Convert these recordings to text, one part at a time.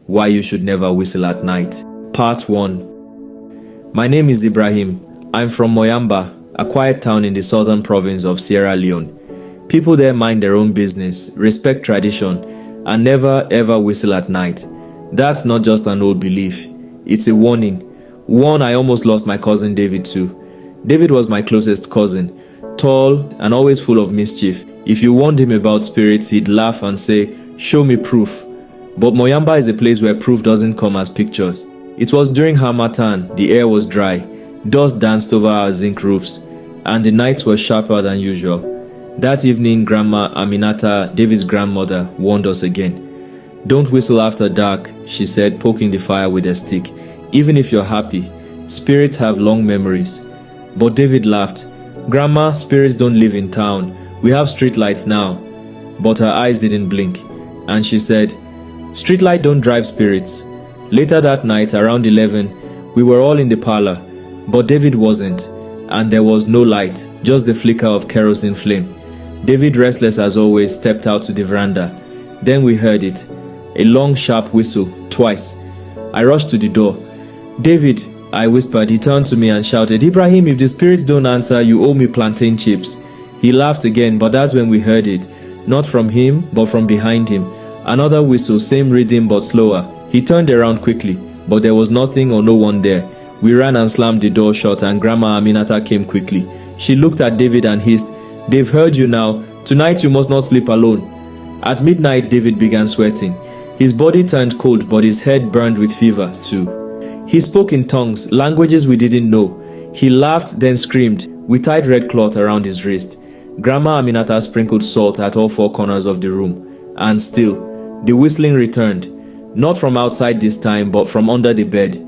Why you should never whistle at night. Part 1. My name is Ibrahim. I'm from Moyamba, a quiet town in the southern province of Sierra Leone. People there mind their own business, respect tradition, and never ever whistle at night. That's not just an old belief. It's a warning. One I almost lost my cousin David to. David was my closest cousin, tall and always full of mischief. If you warned him about spirits, he'd laugh and say, "Show me proof." But Moyamba is a place where proof doesn't come as pictures. It was during Harmattan, the air was dry, dust danced over our zinc roofs, and the nights were sharper than usual. That evening, Grandma Aminata, David's grandmother, warned us again. "Don't whistle after dark," she said, poking the fire with a stick. "Even if you're happy, spirits have long memories." But David laughed. "Grandma, spirits don't live in town. We have street lights now." But her eyes didn't blink, and she said, "Streetlight don't drive spirits." Later that night, around 11, we were all in the parlor, but David wasn't, and there was no light, just the flicker of kerosene flame. David, restless as always, stepped out to the veranda. Then we heard it, a long, sharp whistle, twice. I rushed to the door. "David," I whispered. He turned to me and shouted, "Ibrahim, if the spirits don't answer, you owe me plantain chips." He laughed again, but that's when we heard it, not from him, but from behind him. Another whistle, same rhythm but slower. He turned around quickly, but there was nothing or no one there. We ran and slammed the door shut, and Grandma Aminata came quickly. She looked at David and hissed, "They've heard you now. Tonight you must not sleep alone." At midnight, David began sweating. His body turned cold, but his head burned with fever too. He spoke in tongues, languages we didn't know. He laughed, then screamed. We tied red cloth around his wrist. Grandma Aminata sprinkled salt at all four corners of the room. And still, the whistling returned. Not from outside this time, but from under the bed.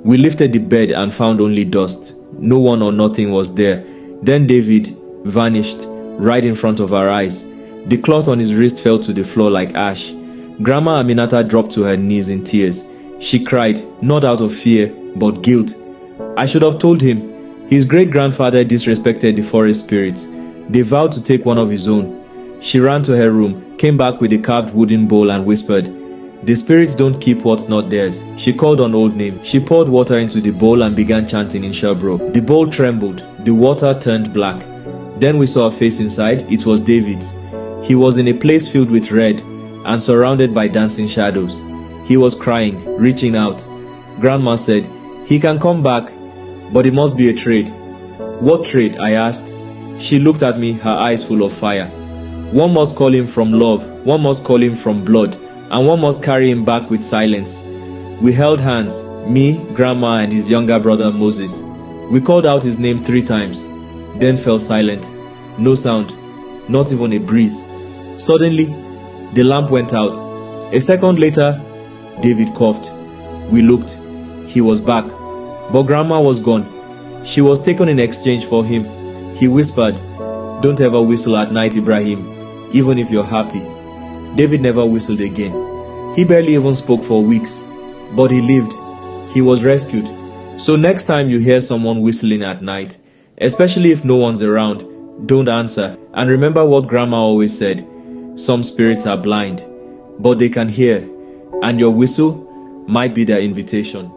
We lifted the bed and found only dust. No one or nothing was there. Then David vanished right in front of our eyes. The cloth on his wrist fell to the floor like ash. Grandma Aminata dropped to her knees in tears. She cried, not out of fear, but guilt. I should have told him. His great-grandfather disrespected the forest spirits. They vowed to take one of his own. She ran to her room, came back with a carved wooden bowl and whispered, "The spirits don't keep what's not theirs." She called on old name. She poured water into the bowl and began chanting in Sherbro. The bowl trembled. The water turned black. Then we saw a face inside. It was David's. He was in a place filled with red and surrounded by dancing shadows. He was crying, reaching out. Grandma said, "He can come back, but it must be a trade." "What trade?" I asked. She looked at me, her eyes full of fire. "One must call him from love, one must call him from blood, and one must carry him back with silence." We held hands, me, Grandma, and his younger brother Moses. We called out his name 3 times, then fell silent. No sound, not even a breeze. Suddenly, the lamp went out. A second later, David coughed. We looked. He was back, but Grandma was gone. She was taken in exchange for him. He whispered, "Don't ever whistle at night, Ibrahim, even if you're happy." David never whistled again. He barely even spoke for weeks, but he lived. He was rescued. So next time you hear someone whistling at night, especially if no one's around, don't answer. And remember what Grandma always said, some spirits are blind, but they can hear, and your whistle might be their invitation.